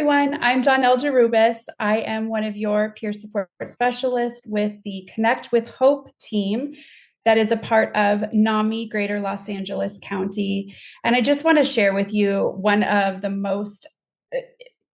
everyone. I'm Dawnel DeRubeis. I am one of your peer support specialists with the Connect With Hope team that is a part of NAMI Greater Los Angeles County. And I just want to share with you one of the most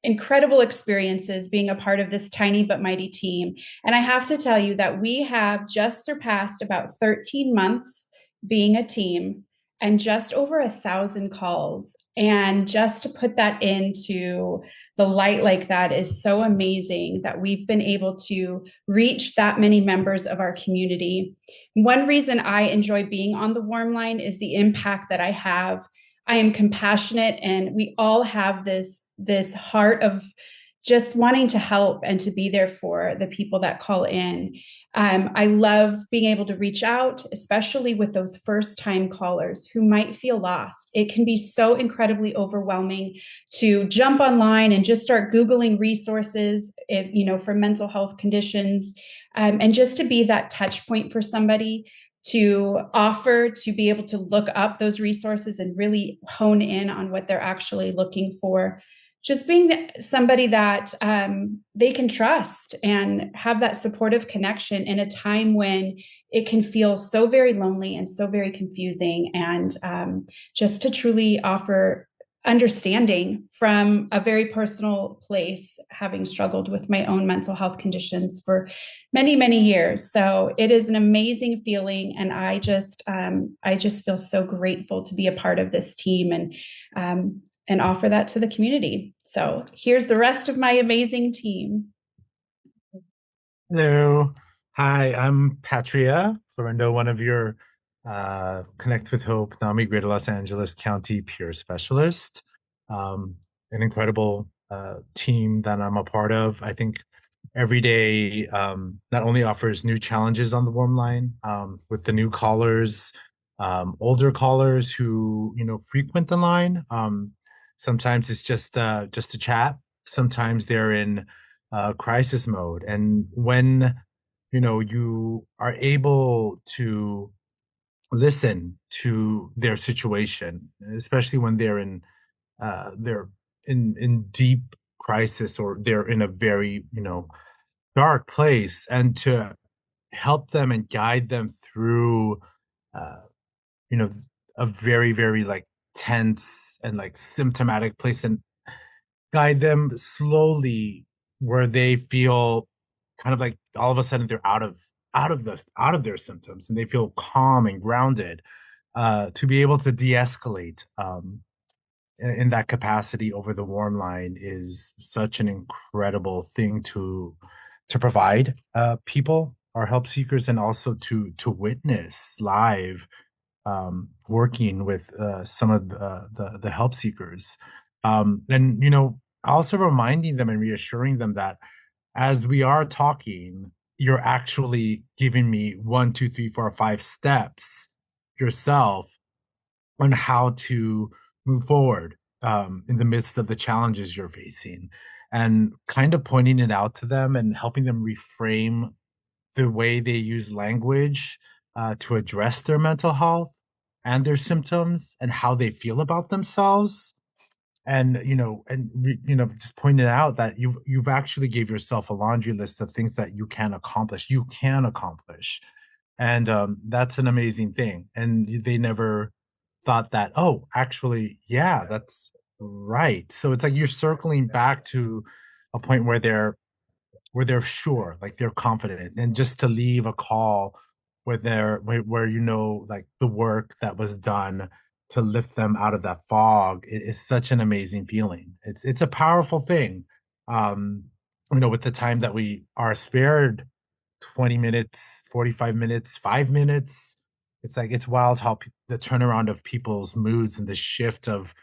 incredible experiences being a part of this tiny but mighty team. And I have to tell you that we have just surpassed about 13 months being a team and just over 1,000 calls. And just to put that into the light like that is so amazing that we've been able to reach that many members of our community. One reason I enjoy being on the Warm Line is the impact that I have. I am compassionate, and we all have this heart of just wanting to help and to be there for the people that call in. I love being able to reach out, especially with those first time callers who might feel lost. It can be so incredibly overwhelming to jump online and just start Googling resources, for mental health conditions, and just to be that touch point for somebody to offer to be able to look up those resources and really hone in on what they're actually looking for. Just being somebody that they can trust and have that supportive connection in a time when it can feel so very lonely and so very confusing, and just to truly offer understanding from a very personal place, having struggled with my own mental health conditions for many, many years. So it is an amazing feeling, and I just feel so grateful to be a part of this team and offer that to the community. So here's the rest of my amazing team. Hello. Hi, I'm Patria, Florindo, one of your Connect with Hope, NAMI Greater Los Angeles County peer specialist. An incredible team that I'm a part of. I think every day not only offers new challenges on the Warm Line with the new callers, older callers who frequent the line. Sometimes it's just a chat. Sometimes they're in crisis mode, and when you are able to listen to their situation, especially when they're in deep crisis, or they're in a very dark place, and to help them and guide them through uh you know a very, very like tense and like symptomatic place, and guide them slowly where they feel kind of like all of a sudden they're out of their symptoms, and they feel calm and grounded, to be able to de-escalate in that capacity over the Warm Line is such an incredible thing to provide people, our help seekers, and also to witness live, working with some of the help seekers, and also reminding them and reassuring them that as we are talking, you're actually giving me 1, 2, 3, 4, 5 steps yourself on how to move forward in the midst of the challenges you're facing, and kind of pointing it out to them and helping them reframe the way they use language to address their mental health and their symptoms and how they feel about themselves. And just pointing out that you've actually gave yourself a laundry list of things that you can accomplish, and that's an amazing thing. And they never thought that, oh, actually, yeah, that's right. So it's like you're circling back to a point where they're sure, like they're confident, and just to leave a call where like the work that was done to lift them out of that fog, it is such an amazing feeling. It's a powerful thing. Um, with the time that we are spared, 20 minutes, 45 minutes, 5 minutes, it's like it's wild how the turnaround of people's moods and the shift of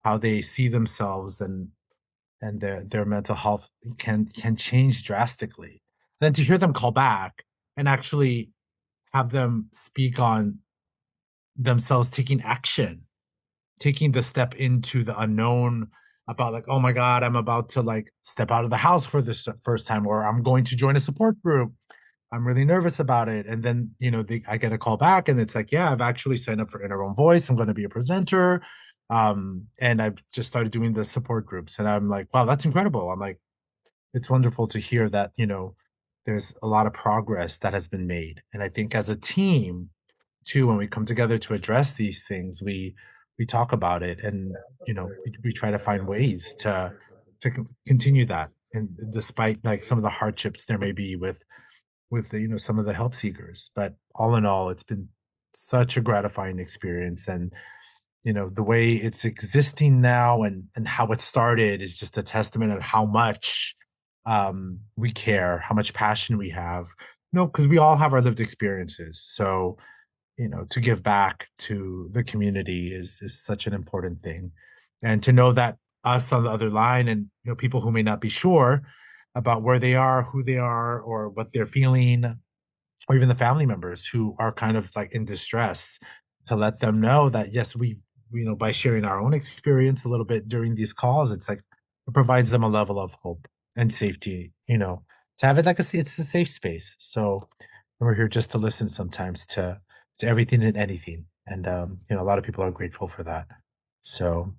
how they see themselves and their mental health can change drastically. Then to hear them call back and actually have them speak on themselves taking action, taking the step into the unknown, about like, oh my God, I'm about to like step out of the house for this first time, or I'm going to join a support group. I'm really nervous about it. And then, I get a call back and it's like, yeah, I've actually signed up for Inner Own Voice. I'm going to be a presenter. And I've just started doing the support groups, and I'm like, wow, that's incredible. I'm like, it's wonderful to hear that, there's a lot of progress that has been made. And I think as a team, too, when we come together to address these things, we talk about it, and we try to find ways to continue that. And despite like some of the hardships there may be with some of the help seekers, but all in all, it's been such a gratifying experience. And the way it's existing now and how it started is just a testament of how much we care, how much passion we have. Because we all have our lived experiences. So to give back to the community is such an important thing. And to know that us on the other line, and people who may not be sure about where they are, who they are, or what they're feeling, or even the family members who are kind of like in distress, to let them know that yes, by sharing our own experience a little bit during these calls, it's like it provides them a level of hope and safety, to have it like it's a safe space. So we're here just to listen sometimes to everything and anything. And a lot of people are grateful for that. So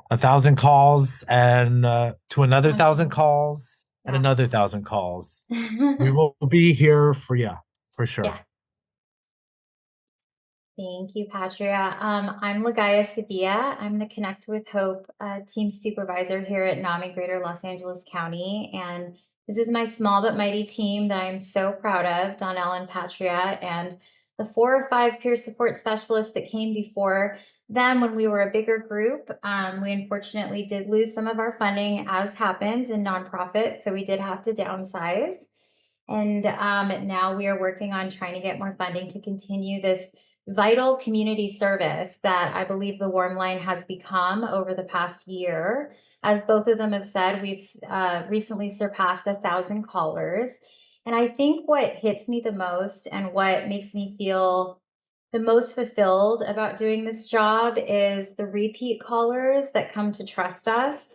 1,000 calls, and to another 1,000 calls, and Yeah. another 1,000 calls. We will be here for you, for sure. Yeah. Thank you, Patria. I'm Ligaya Sevilla. I'm the Connect with Hope team supervisor here at NAMI Greater Los Angeles County. And this is my small but mighty team that I'm so proud of, Dawnel and Patria, and the 4 or 5 peer support specialists that came before them when we were a bigger group. We unfortunately did lose some of our funding, as happens in nonprofit, so we did have to downsize. And now we are working on trying to get more funding to continue this vital community service that I believe the Warmline has become over the past year. As both of them have said, we've recently surpassed 1,000 callers. And I think what hits me the most and what makes me feel the most fulfilled about doing this job is the repeat callers that come to trust us.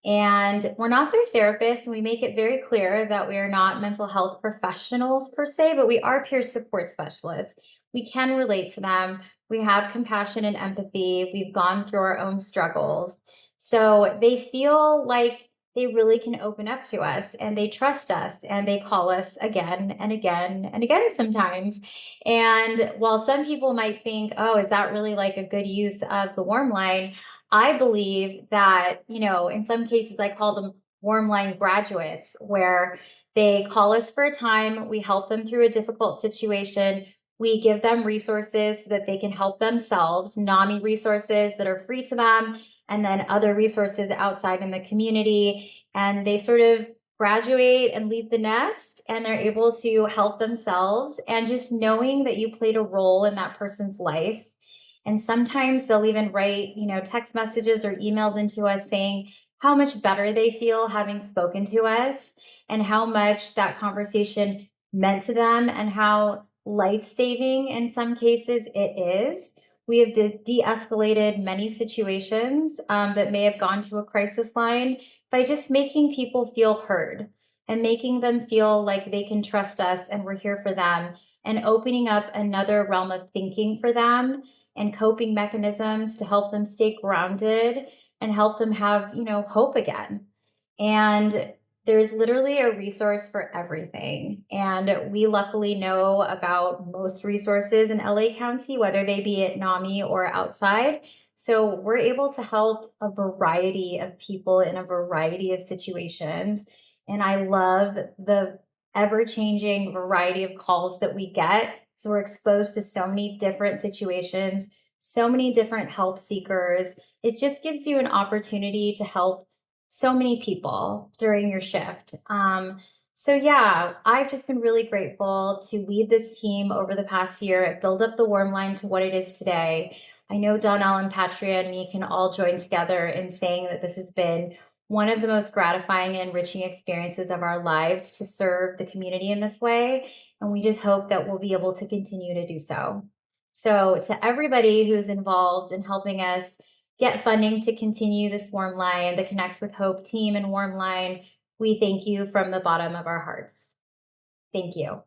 And we're not their therapists, and we make it very clear that we are not mental health professionals per se, but we are peer support specialists. We can relate to them. We have compassion and empathy. We've gone through our own struggles. So they feel like they really can open up to us, and they trust us, and they call us again and again and again sometimes. And while some people might think, oh, is that really like a good use of the warm line? I believe that, in some cases, I call them warm line graduates, where they call us for a time, we help them through a difficult situation, we give them resources so that they can help themselves, NAMI resources that are free to them, and then other resources outside in the community. And they sort of graduate and leave the nest, and they're able to help themselves. And just knowing that you played a role in that person's life. And sometimes they'll even write, text messages or emails into us saying how much better they feel having spoken to us, and how much that conversation meant to them, and how life-saving in some cases it is. We have de-escalated many situations that may have gone to a crisis line by just making people feel heard, and making them feel like they can trust us and we're here for them, and opening up another realm of thinking for them and coping mechanisms to help them stay grounded and help them have, hope again. And there's literally a resource for everything. And we luckily know about most resources in LA County, whether they be at NAMI or outside. So we're able to help a variety of people in a variety of situations. And I love the ever changing variety of calls that we get. So we're exposed to so many different situations, so many different help seekers. It just gives you an opportunity to help so many people during your shift. So yeah, I've just been really grateful to lead this team over the past year, build up the Warmline to what it is today. I know Dawnel and Patria and me can all join together in saying that this has been one of the most gratifying and enriching experiences of our lives to serve the community in this way. And we just hope that we'll be able to continue to do so. So to everybody who's involved in helping us get funding to continue this Warmline, the Connect with Hope team and Warmline, we thank you from the bottom of our hearts. Thank you.